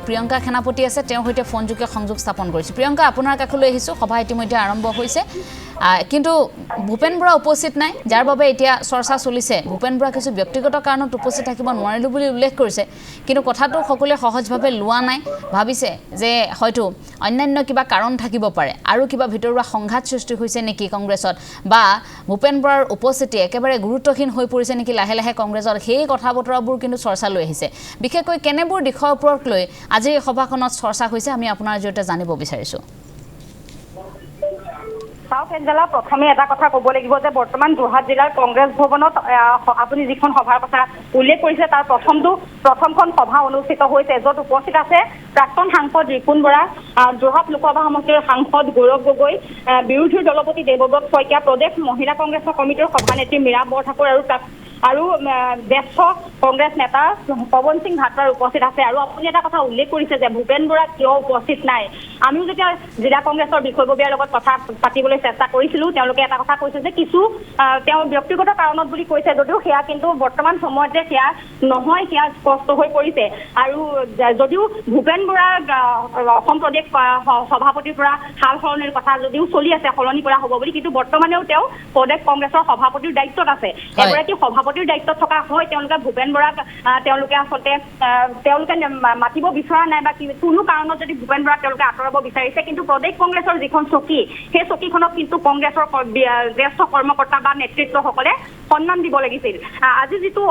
প্ৰিয়ংকা সেনাপতি আছে তেওঁৰ হৈতে ফোনযোগে সংযোগ স্থাপন কৰিছে প্ৰিয়ংকা আপোনাৰ কাষলৈ আহিছো সভা ইতিমধ্যে আৰম্ভ হৈছে কিন্তু ভূপেন বৰা উপস্থিত নাই যাৰ বাবে এতিয়া চৰ্চা চলিছে ভূপেন বৰা কিছু ব্যক্তিগত কাৰণত উপস্থিত থাকিব নোৱাৰিলো বুলি উল্লেখ কৰিছে কিন্তু কথাটো সকলোৱে সহজভাৱে লোৱা নাই ভাবিছে যে হয়তো অন্যান্য কিবা কাৰণ থাকিব পাৰে আৰু কিবা ভিতৰুৱা সংঘাত সৃষ্টি হৈছে নেকি কংগ্ৰেছত বা ভূপেন বৰাৰ উপস্থিতি একেবাৰে গুৰুত্বহীন হৈ পৰিছে নেকি লাহে লাহে কংগ্ৰেছৰ সেই কথা বতৰাবোৰ কিন্তু চৰ্চা লৈ আহিছে বিশেষকৈ কেনেবোৰ দিশৰ ওপৰত লৈ আজি এই সভাখনত চৰ্চা হৈছে আমি আপোনাৰ জৰিয়তে জানিব বিচাৰিছো সাউথ এঞ্জেলা প্ৰথমে এটা কথা ক'ব লাগিব যে বৰ্তমান যোৰহাট জিলাৰ কংগ্ৰেছ ভৱনত আপুনি যিখন সভাৰ কথা উল্লেখ কৰিছে তাৰ প্ৰথমখন সভা অনুষ্ঠিত হৈছে য'ত উপস্থিত আছে প্ৰাক্তন সাংসদ ৰিপুণ বৰা যোৰহাট লোকসভা সমষ্টিৰ সাংসদ গৌৰৱ গগৈ বিৰোধী দলপতি দেৱব্ৰত শইকীয়া প্ৰদেশ মহিলা কংগ্ৰেছৰ কমিটিৰ সভানেত্ৰী মীৰা বৰঠাকুৰ আৰু জ্যেষ্ঠ কংগ্ৰেছ নেতা পৱন সিং ভাট্টাৰ উপস্থিত আছে আৰু আপুনি এটা কথা উল্লেখ কৰিছে যে ভূপেন বৰা কিয় উপস্থিত নাই আমিও যেতিয়া জিলা কংগ্ৰেছৰ বিষয়ববীয়াৰ লগত কথা পাতিবলৈ চেষ্টা কৰিছিলোঁ তেওঁলোকে এটা কথা কৈছে যে কিছু তেওঁ ব্যক্তিগত কাৰণত বুলি কৈছে যদিও সেয়া কিন্তু বৰ্তমান সময়তে সেয়া নহয় সেয়া স্পষ্ট হৈ পৰিছে আৰু যদিও ভূপেন বৰা অসম প্ৰদেশ সভাপতিৰ পৰা সাল সলনিৰ কথা যদিও চলি আছে সলনি কৰা হ'ব বুলি কিন্তু বৰ্তমানেও তেওঁ প্ৰদেশ কংগ্ৰেছৰ সভাপতিৰ দায়িত্বত আছে এগৰাকী সভাপতিৰ দায়িত্বত থকা হয় তেওঁলোকে ভূপেন বৰাক তেওঁলোকে আচলতে তেওঁলোকে মাতিব বিচৰা নাই বা কোনো কাৰণত যদি ভূপেন বৰাক তেওঁলোকে আঁতৰাব বিচাৰিছে কিন্তু প্ৰদেশ কংগ্ৰেছৰ যিখন চকী সেই চকীখনক কিন্তু কংগ্ৰেছৰ জ্যেষ্ঠ কৰ্মকৰ্তা বা নেতৃত্বসকলে সন্মান দিব লাগিছিল আজি যিটো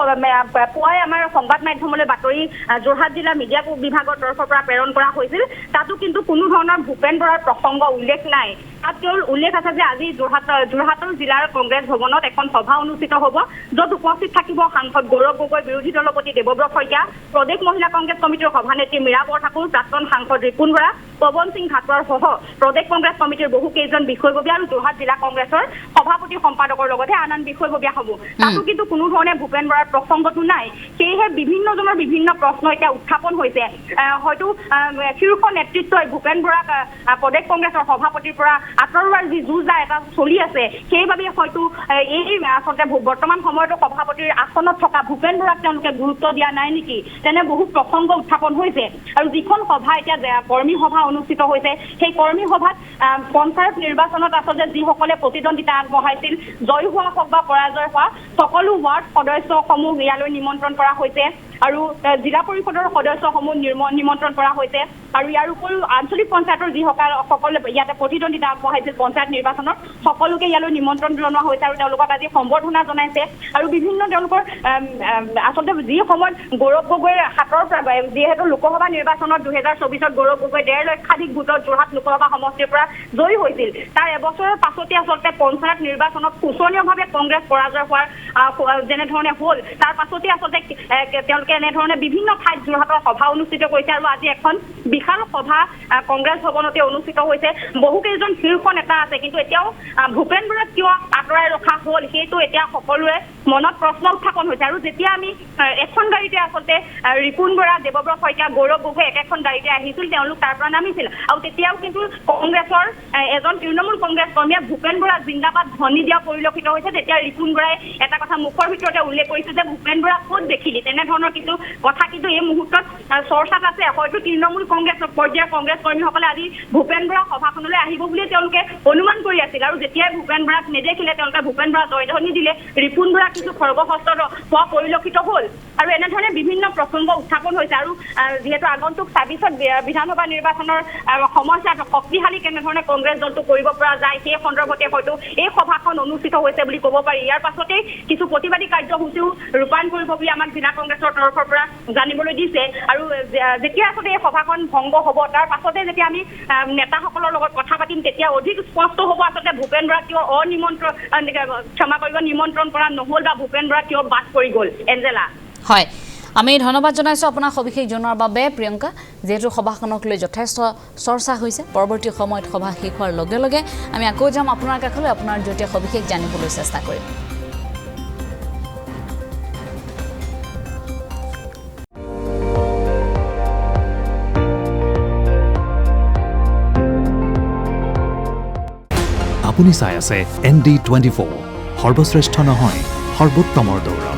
পুৱাই আমাৰ সংবাদ মাধ্যমলৈ বাতৰি যোৰহাট জিলা মিডিয়া বিভাগৰ তৰফৰ পৰা প্ৰেৰণ কৰা হৈছিল তাতো কিন্তু কোনো ধৰণৰ ভূপেন বৰাৰ প্ৰসংগ উল্লেখ নাই তাত কেৱল উল্লেখ আছে যে আজি যোৰহাটৰ জিলাৰ কংগ্ৰেছ ভৱনত এখন সভা অনুষ্ঠিত হ'ব য'ত উপস্থিত থাকিব সাংসদ গৌৰৱ গগৈ বিৰোধী দলপতি দেৱব্ৰত শইকীয়া প্ৰদেশ মহিলা কংগ্ৰেছ কমিটিৰ সভানেত্ৰী মীৰা বৰঠাকুৰ প্ৰাক্তন সাংসদ ৰিপুণ বৰা পৱন সিং ভাট্টাৰ সহ প্ৰদেশ কংগ্ৰেছ কমিটিৰ বহু কেইজন বিষয়ববীয়া আৰু যোৰহাট জিলা কংগ্ৰেছৰ সভাপতি সম্পাদকৰ লগতে আন বিষয়ববীয়া হ'ব তাতো কিন্তু কোনো ধৰণে ভূপেন বৰাৰ প্ৰসংগটো নাই সেয়েহে বিভিন্নজনৰ বিভিন্ন প্ৰশ্ন এতিয়া উত্থাপন হৈছে হয়তো শীৰ্ষ নেতৃত্বই ভূপেন বৰাক প্ৰদেশ কংগ্ৰেছৰ সভাপতিৰ পৰা আঁতৰোৱাৰ যি যুঁজা এটা চলি আছে সেইবাবে হয়তো এই আচলতে বৰ্তমান সময়তো সভাপতিৰ আসনত থকা ভূপেন বৰাক তেওঁলোকে গুৰুত্ব দিয়া নাই নেকি তেনে বহু প্ৰসংগ উত্থাপন হৈছে আৰু যিখন সভা এতিয়া কৰ্মী সভা অনুষ্ঠিত হৈছে সেই কৰ্মী সভাত পঞ্চায়ত নিৰ্বাচনত আচলতে যিসকলে প্ৰতিদ্বন্দ্বিতা আগবঢ়াইছিল জয় হোৱা হওক বা পৰাজয় হোৱা সকলো ৱাৰ্ড সদস্যসমূহ ইয়ালৈ নিমন্ত্ৰণ কৰা হৈছে আৰু জিলা পৰিষদৰ সদস্যসমূহ নিমন্ত্ৰণ কৰা হৈছে আৰু ইয়াৰ উপৰিও আঞ্চলিক পঞ্চায়তৰ যিসকলে ইয়াতে প্ৰতিদ্বন্দ্বিতা আগবঢ়াইছিল পঞ্চায়ত নিৰ্বাচনত সকলোকে ইয়ালৈ নিমন্ত্ৰণ জনোৱা হৈছে আৰু তেওঁলোকক আজি সম্বৰ্ধনা জনাইছে আৰু বিভিন্ন তেওঁলোকৰ আচলতে যি সময়ত গৌৰৱ গগৈৰ হাতৰ পৰা যিহেতু লোকসভা নিৰ্বাচনত 2024ত গৌৰৱ গগৈ 1.5 লক্ষাধিক ভোটত যোৰহাট লোকসভা সমষ্টিৰ পৰা জয়ী হৈছিল তাৰ এবছৰৰ পাছতে আচলতে পঞ্চায়ত নিৰ্বাচনত শোচনীয়ভাৱে কংগ্ৰেছ পৰাজয় হোৱাৰ যেনেধৰণে হ'ল তাৰ পাছতে আচলতে তেওঁলোকে এনেধৰণে বিভিন্ন ঠাইত যোৰহাটৰ সভা অনুষ্ঠিত কৰিছে আৰু আজি এখন বিশাল সভা কংগ্ৰেছ ভৱনতে অনুষ্ঠিত হৈছে বহু কেইজন শীৰ্ষ নেতা আছে কিন্তু এতিয়াও ভূপেন বৰাক কিয় আঁতৰাই ৰখা হ'ল সেইটো এতিয়া সকলোৰে মনত প্ৰশ্ন উত্থাপন হৈছে আৰু যেতিয়া আমি এখন গাড়ীতে আচলতে ৰিপুণ বৰা দেৱব্ৰত শইকীয়া গৌৰৱ গগৈ একেখন গাড়ীতে আহিছিল তেওঁলোক তাৰ পৰা নামিছিল আৰু তেতিয়াও কিন্তু কংগ্ৰেছৰ এজন তৃণমূল কংগ্ৰেছ কৰ্মীয়ে ভূপেন বৰা জিন্দাবাদ ধ্বনি দিয়া পৰিলক্ষিত হৈছে তেতিয়া ৰিপুণ বৰাই এটা কথা মুখৰ ভিতৰতে উল্লেখ কৰিছে যে ভূপেন বৰা ক'ত দেখিলি তেনেধৰণৰ কিন্তু কথা কিন্তু এই মুহূৰ্তত চৰ্চাত আছে হয়তো তৃণমূল কংগ্ৰেছ পৰ্যায়ৰ কংগ্ৰেছ কৰ্মীসকলে আজি ভূপেন বৰা সভাখনলৈ আহিব বুলিয়ে তেওঁলোকে অনুমান কৰি আছিল আৰু যেতিয়াই ভূপেন বৰাক নেদেখিলে তেওঁলোকে ভূপেন বৰা জয়ধ্বনি দিলে ৰিপুণ বৰা কিছু খৰ্গহস্ত হোৱা পৰিলক্ষিত হ'ল আৰু এনেধৰণে বিভিন্ন প্ৰসংগ উত্থাপন হৈছে আৰু যিহেতু আগন্তুক ২৬ত বিধানসভা নিৰ্বাচনৰ সমস্যাত শক্তিশালী কেনেধৰণে কংগ্ৰেছ দলটো কৰিব পৰা যায় সেই সন্দৰ্ভতে হয়তো এই সভাখন অনুষ্ঠিত হৈছে বুলি ক'ব পাৰি ইয়াৰ পাছতেই কিছু প্ৰতিবাদী কাৰ্যসূচীও ৰূপায়ণ কৰিব বুলি আমাক জিলা কংগ্ৰেছৰ তৰফৰ পৰা জানিবলৈ দিছে আৰু যেতিয়া আচলতে এই সভাখন ভংগ হ'ব তাৰ পাছতে যেতিয়া আমি নেতাসকলৰ লগত কথা পাতিম তেতিয়া অধিক স্পষ্ট হ'ব আচলতে ভূপেন বৰা কিয় নিমন্ত্ৰণ কৰা নহ'ল বা ভূপেন বৰা কিয় বাদ পৰি গ'ল এঞ্জেলা হয় আমি ধন্যবাদ জনাইছোঁ আপোনাক সবিশেষ জনোৱাৰ বাবে প্ৰিয়ংকা যেহেতু সভাখনক লৈ যথেষ্ট চৰ্চা হৈছে পৰৱৰ্তী সময়ত সভা শেষ হোৱাৰ লগে লগে আমি আকৌ যাম আপোনাৰ কাষলৈ আপোনাৰ জৰিয়তে সবিশেষ জানিবলৈ চেষ্টা কৰিম আপুনি চাই আছে ND24 সৰ্বশ্ৰেষ্ঠ নহয় সৰ্বোত্তমৰ দৌৰ